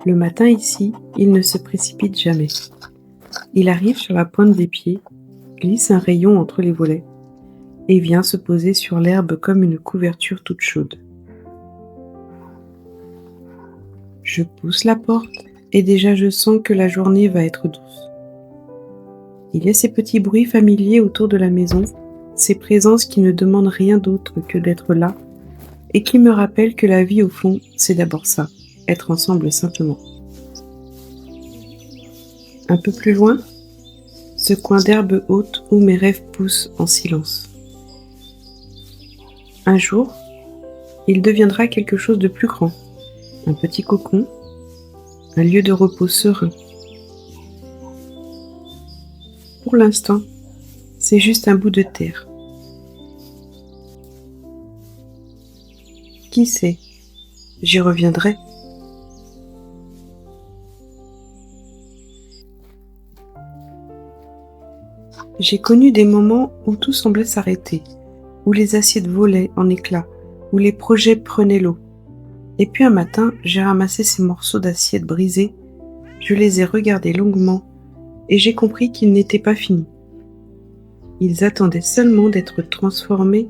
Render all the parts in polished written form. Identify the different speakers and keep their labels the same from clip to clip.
Speaker 1: Le matin ici, il ne se précipite jamais. Il arrive sur la pointe des pieds, glisse un rayon entre les volets et vient se poser sur l'herbe comme une couverture toute chaude. Je pousse la porte et déjà je sens que la journée va être douce. Il y a ces petits bruits familiers autour de la maison, ces présences qui ne demandent rien d'autre que d'être là et qui me rappellent que la vie au fond, c'est d'abord ça, être ensemble simplement. Un peu plus loin, ce coin d'herbe haute où mes rêves poussent en silence. Un jour, il deviendra quelque chose de plus grand, un petit cocon, un lieu de repos serein. Pour l'instant, c'est juste un bout de terre. Qui sait, j'y reviendrai. J'ai connu des moments où tout semblait s'arrêter, où les assiettes volaient en éclats, où les projets prenaient l'eau. Et puis un matin, j'ai ramassé ces morceaux d'assiettes brisées, je les ai regardés longuement et j'ai compris qu'ils n'étaient pas finis. Ils attendaient seulement d'être transformés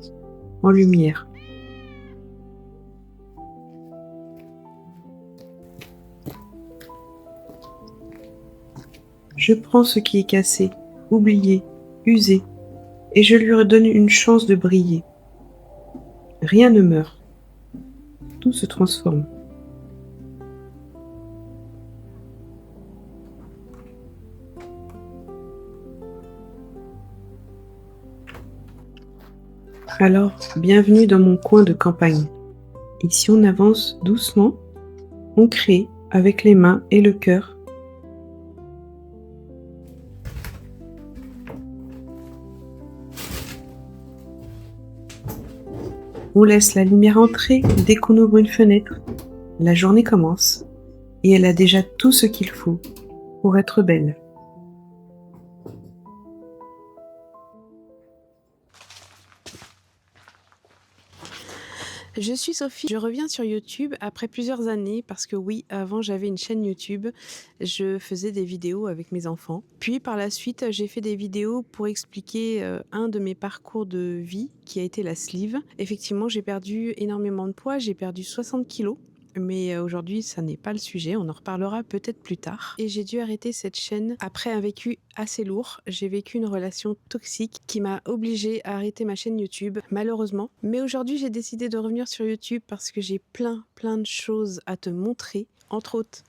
Speaker 1: en lumière. Je prends ce qui est cassé, oublié, usé, et je lui redonne une chance de briller. Rien ne meurt, tout se transforme. Alors, bienvenue dans mon coin de campagne. Ici, on avance doucement, on crée avec les mains et le cœur. On laisse la lumière entrer dès qu'on ouvre une fenêtre. La journée commence et elle a déjà tout ce qu'il faut pour être belle.
Speaker 2: Je suis Sophie, je reviens sur YouTube après plusieurs années parce que oui, avant j'avais une chaîne YouTube, je faisais des vidéos avec mes enfants. Puis par la suite, j'ai fait des vidéos pour expliquer un de mes parcours de vie qui a été la sleeve. Effectivement, j'ai perdu énormément de poids, j'ai perdu 60 kilos. Mais aujourd'hui, ça n'est pas le sujet, on en reparlera peut-être plus tard. Et j'ai dû arrêter cette chaîne après un vécu assez lourd. J'ai vécu une relation toxique qui m'a obligée à arrêter ma chaîne YouTube, malheureusement. Mais aujourd'hui, j'ai décidé de revenir sur YouTube parce que j'ai plein de choses à te montrer, entre autres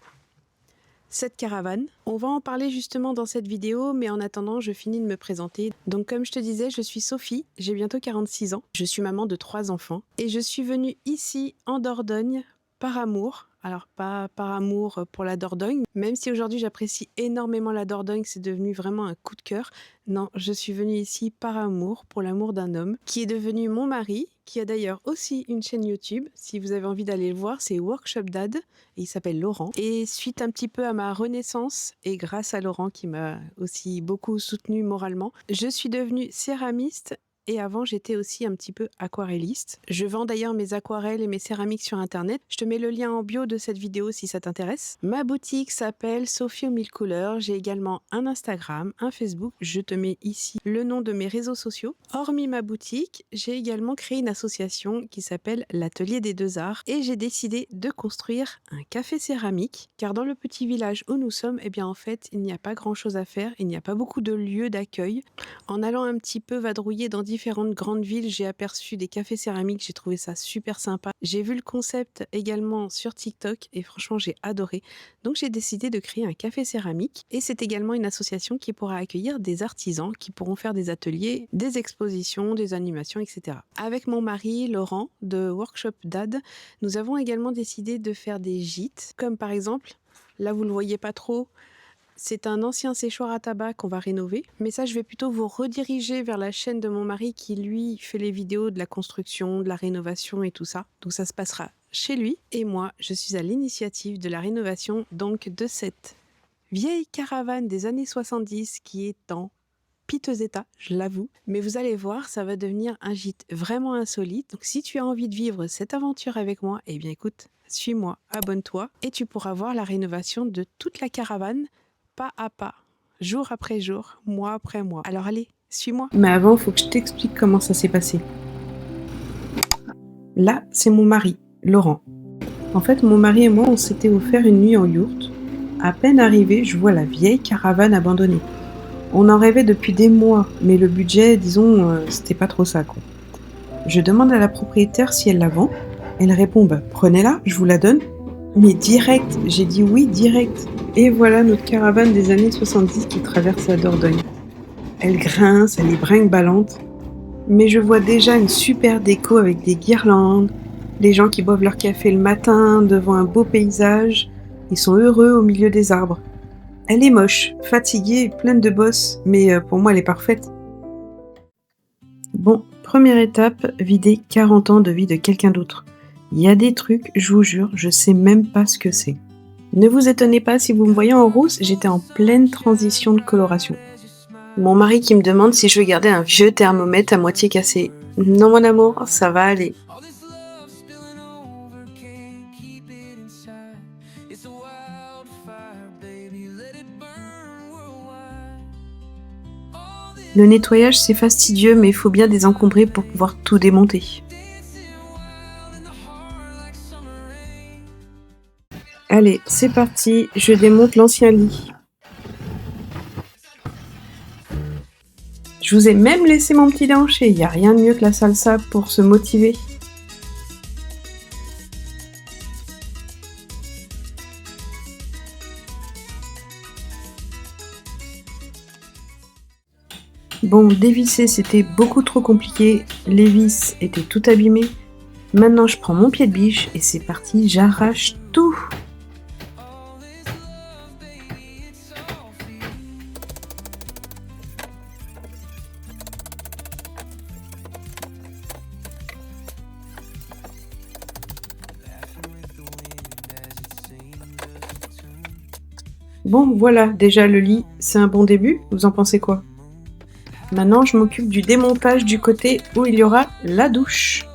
Speaker 2: cette caravane. On va en parler justement dans cette vidéo, mais en attendant, je finis de me présenter. Donc comme je te disais, je suis Sophie, j'ai bientôt 46 ans, je suis maman de 3 enfants et je suis venue ici en Dordogne par amour. Alors pas par amour pour la Dordogne, même si aujourd'hui j'apprécie énormément la Dordogne, c'est devenu vraiment un coup de cœur. Non, je suis venue ici par amour, pour l'amour d'un homme, qui est devenu mon mari, qui a d'ailleurs aussi une chaîne YouTube. Si vous avez envie d'aller le voir, c'est Workshop Dad, et il s'appelle Laurent. Et suite un petit peu à ma renaissance, et grâce à Laurent qui m'a aussi beaucoup soutenue moralement, je suis devenue céramiste. Et avant, j'étais aussi un petit peu aquarelliste. Je vends d'ailleurs mes aquarelles et mes céramiques sur Internet. Je te mets le lien en bio de cette vidéo si ça t'intéresse. Ma boutique s'appelle Sophie aux 1000 couleurs. J'ai également un Instagram, un Facebook. Je te mets ici le nom de mes réseaux sociaux. Hormis ma boutique, j'ai également créé une association qui s'appelle l'Atelier des Deux Arts. Et j'ai décidé de construire un café céramique. Car dans le petit village où nous sommes, eh bien en fait, il n'y a pas grand chose à faire. Il n'y a pas beaucoup de lieux d'accueil. En allant un petit peu vadrouiller dans différentes grandes villes, j'ai aperçu des cafés céramiques, j'ai trouvé ça super sympa. J'ai vu le concept également sur TikTok et franchement j'ai adoré. Donc j'ai décidé de créer un café céramique et c'est également une association qui pourra accueillir des artisans qui pourront faire des ateliers, des expositions, des animations, etc. Avec mon mari Laurent de Workshop Dad, nous avons également décidé de faire des gîtes, comme par exemple, là vous le voyez pas trop, c'est un ancien séchoir à tabac qu'on va rénover. Mais ça, je vais plutôt vous rediriger vers la chaîne de mon mari qui, lui, fait les vidéos de la construction, de la rénovation et tout ça. Donc ça se passera chez lui. Et moi, je suis à l'initiative de la rénovation donc de cette vieille caravane des années 70 qui est en piteux état, je l'avoue. Mais vous allez voir, ça va devenir un gîte vraiment insolite. Donc si tu as envie de vivre cette aventure avec moi, eh bien écoute, suis-moi, abonne-toi et tu pourras voir la rénovation de toute la caravane, pas à pas, jour après jour, mois après mois. Alors allez, suis-moi.
Speaker 1: Mais avant, faut que je t'explique comment ça s'est passé. Là, c'est mon mari, Laurent. En fait, mon mari et moi, on s'était offert une nuit en yourte. À peine arrivé, je vois la vieille caravane abandonnée. On en rêvait depuis des mois, mais le budget, disons, c'était pas trop ça, quoi. Je demande à la propriétaire si elle la vend. Elle répond, bah, prenez-la, je vous la donne. Mais direct, j'ai dit oui, direct. Et voilà notre caravane des années 70 qui traverse la Dordogne. Elle grince, elle est brinque-ballante. Mais je vois déjà une super déco avec des guirlandes, les gens qui boivent leur café le matin devant un beau paysage. Ils sont heureux au milieu des arbres. Elle est moche, fatiguée et pleine de bosses, mais pour moi elle est parfaite. Bon, première étape, vider 40 ans de vie de quelqu'un d'autre. Il y a des trucs, je vous jure, je sais même pas ce que c'est. Ne vous étonnez pas si vous me voyez en rousse, j'étais en pleine transition de coloration. Mon mari qui me demande si je veux garder un vieux thermomètre à moitié cassé. Non mon amour, ça va aller. Le nettoyage c'est fastidieux mais il faut bien désencombrer pour pouvoir tout démonter. Allez, c'est parti, je démonte l'ancien lit. Je vous ai même laissé mon petit déhanché, y a rien de mieux que la salsa pour se motiver. Bon, dévisser c'était beaucoup trop compliqué, les vis étaient tout abîmées. Maintenant je prends mon pied de biche et c'est parti, j'arrache tout. Bon, voilà, déjà le lit, c'est un bon début, vous en pensez quoi? Maintenant, je m'occupe du démontage du côté où il y aura la douche.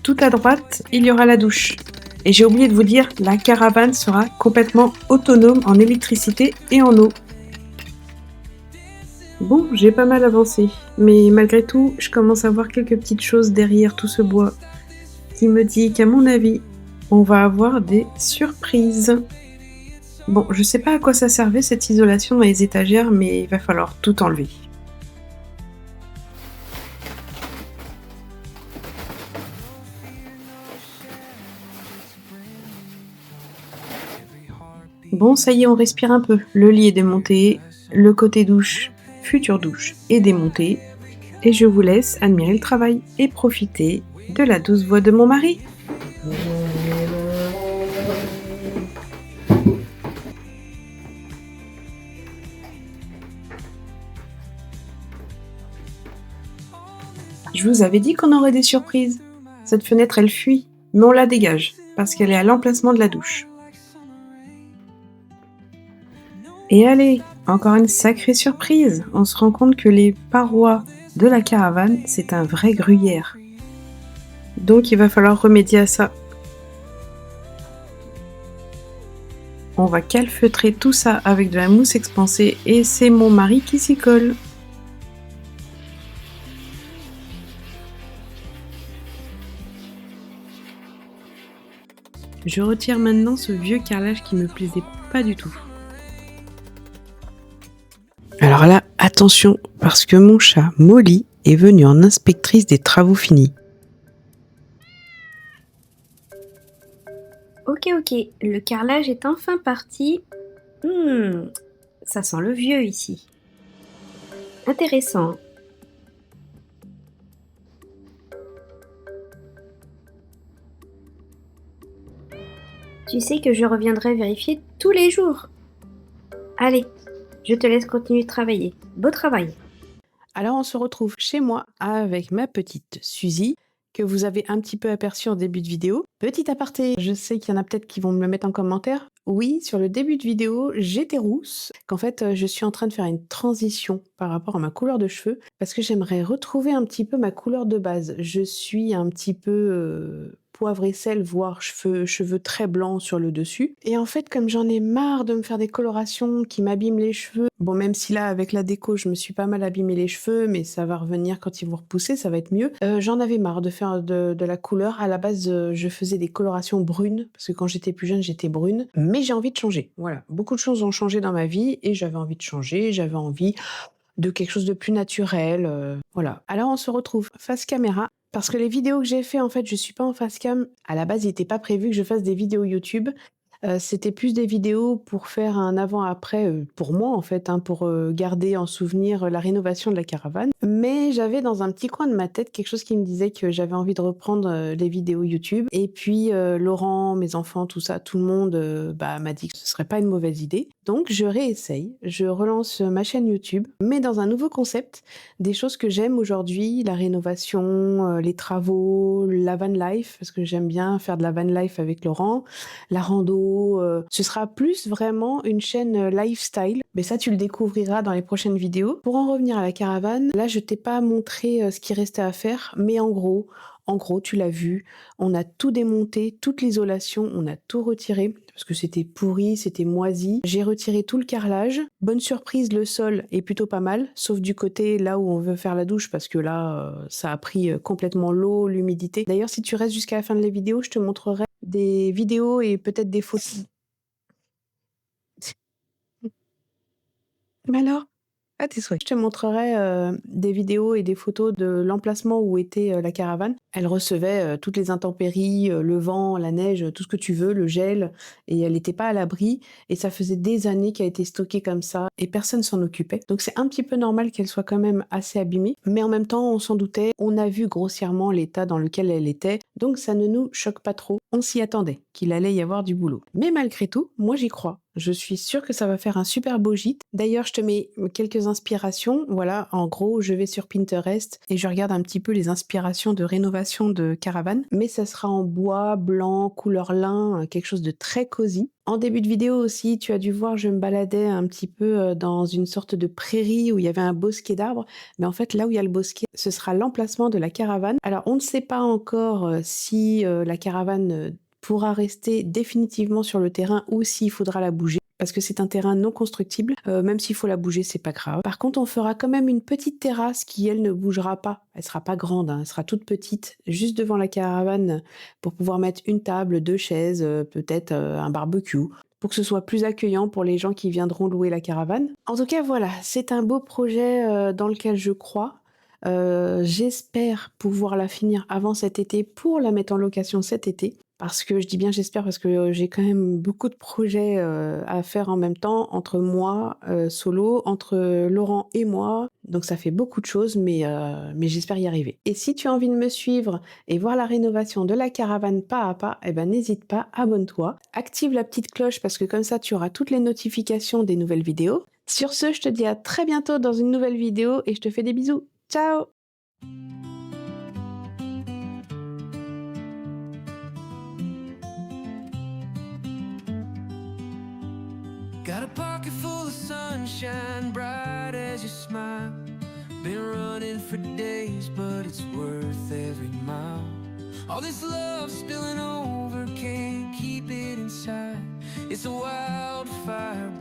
Speaker 1: Tout à droite, il y aura la douche. Et j'ai oublié de vous dire, la caravane sera complètement autonome en électricité et en eau. Bon, j'ai pas mal avancé, mais malgré tout, je commence à voir quelques petites choses derrière tout ce bois qui me dit qu'à mon avis, on va avoir des surprises. Bon, je sais pas à quoi ça servait cette isolation dans les étagères, mais il va falloir tout enlever. Bon, ça y est, on respire un peu. Le lit est démonté, le côté douche, future douche, est démonté. Et je vous laisse admirer le travail et profiter de la douce voix de mon mari. Je vous avais dit qu'on aurait des surprises. Cette fenêtre, elle fuit, mais on la dégage, parce qu'elle est à l'emplacement de la douche. Et allez, encore une sacrée surprise. On se rend compte que les parois de la caravane, c'est un vrai gruyère. Donc il va falloir remédier à ça. On va calfeutrer tout ça avec de la mousse expansée et c'est mon mari qui s'y colle. Je retire maintenant ce vieux carrelage qui me plaisait pas du tout. Alors là, attention, parce que mon chat Molly est venue en inspectrice des travaux finis.
Speaker 3: Ok, le carrelage est enfin parti. Ça sent le vieux ici. Intéressant. Tu sais que je reviendrai vérifier tous les jours. Allez, je te laisse continuer de travailler. Beau travail.
Speaker 2: Alors on se retrouve chez moi avec ma petite Suzy, que vous avez un petit peu aperçue en début de vidéo. Petit aparté, je sais qu'il y en a peut-être qui vont me le mettre en commentaire. Oui, sur le début de vidéo, j'étais rousse, qu'en fait, je suis en train de faire une transition par rapport à ma couleur de cheveux, parce que j'aimerais retrouver un petit peu ma couleur de base. Je suis un petit peu poivre et sel, voire cheveux très blancs sur le dessus. Et en fait, comme j'en ai marre de me faire des colorations qui m'abîment les cheveux, bon, même si là, avec la déco, je me suis pas mal abîmé les cheveux, mais ça va revenir quand ils vont repousser, ça va être mieux. J'en avais marre de faire de la couleur. À la base, je faisais des colorations brunes, parce que quand j'étais plus jeune, j'étais brune. Mais j'ai envie de changer. Voilà, beaucoup de choses ont changé dans ma vie et j'avais envie de changer, j'avais envie de quelque chose de plus naturel, voilà. Alors on se retrouve face caméra, parce que les vidéos que j'ai fait, en fait, je suis pas en face cam. À la base, il était pas prévu que je fasse des vidéos YouTube. C'était plus des vidéos pour faire un avant-après, pour moi en fait, hein, pour, garder en souvenir, la rénovation de la caravane. Mais j'avais dans un petit coin de ma tête quelque chose qui me disait que j'avais envie de reprendre, les vidéos YouTube. Et puis, Laurent, mes enfants, tout ça, tout le monde, m'a dit que ce serait pas une mauvaise idée. Donc je réessaye, je relance, ma chaîne YouTube, mais dans un nouveau concept, des choses que j'aime aujourd'hui, la rénovation, les travaux, la van life, parce que j'aime bien faire de la van life avec Laurent, la rando, ce sera plus vraiment une chaîne, lifestyle, mais ça tu le découvriras dans les prochaines vidéos. Pour en revenir à la caravane, là je t'ai pas montré, ce qui restait à faire, mais en gros, tu l'as vu, on a tout démonté, toute l'isolation, on a tout retiré parce que c'était pourri, c'était moisi. J'ai retiré tout le carrelage. Bonne surprise, le sol est plutôt pas mal, sauf du côté là où on veut faire la douche parce que là, ça a pris complètement l'eau, l'humidité. D'ailleurs, si tu restes jusqu'à la fin de la vidéo, je te montrerai des vidéos et peut-être des photos. Mais alors? À tes souhaits. Je te montrerai, des vidéos et des photos de l'emplacement où était, la caravane. Elle recevait, toutes les intempéries, le vent, la neige, tout ce que tu veux, le gel, et elle était pas à l'abri et ça faisait des années qu'elle était stockée comme ça et personne s'en occupait. Donc c'est un petit peu normal qu'elle soit quand même assez abîmée, mais en même temps, on s'en doutait. On a vu grossièrement l'état dans lequel elle était, donc ça ne nous choque pas trop. On s'y attendait, qu'il allait y avoir du boulot. Mais malgré tout, moi j'y crois. Je suis sûre que ça va faire un super beau gîte. D'ailleurs, je te mets quelques inspirations. Voilà, en gros, je vais sur Pinterest et je regarde un petit peu les inspirations de rénovation de caravane. Mais ça sera en bois, blanc, couleur lin, quelque chose de très cosy. En début de vidéo aussi, tu as dû voir, je me baladais un petit peu dans une sorte de prairie où il y avait un bosquet d'arbres. Mais en fait, là où il y a le bosquet, ce sera l'emplacement de la caravane. Alors, on ne sait pas encore si la caravane pourra rester définitivement sur le terrain ou s'il faudra la bouger. Parce que c'est un terrain non constructible, même s'il faut la bouger, c'est pas grave. Par contre, on fera quand même une petite terrasse qui, elle, ne bougera pas. Elle sera pas grande, hein, elle sera toute petite, juste devant la caravane, pour pouvoir mettre une table, 2 chaises, peut-être un barbecue, pour que ce soit plus accueillant pour les gens qui viendront louer la caravane. En tout cas, voilà, c'est un beau projet dans lequel je crois. J'espère pouvoir la finir avant cet été pour la mettre en location cet été. Parce que je dis bien j'espère parce que j'ai quand même beaucoup de projets à faire en même temps entre moi solo, entre Laurent et moi. Donc ça fait beaucoup de choses, mais j'espère y arriver. Et si tu as envie de me suivre et voir la rénovation de la caravane pas à pas, eh ben n'hésite pas, abonne-toi, active la petite cloche parce que comme ça tu auras toutes les notifications des nouvelles vidéos. Sur ce, je te dis à très bientôt dans une nouvelle vidéo et je te fais des bisous. Ciao!
Speaker 4: Got a pocket full of sunshine, bright as your smile. Been running for days, but it's worth every mile. All this love spilling over, can't keep it inside. It's a wildfire.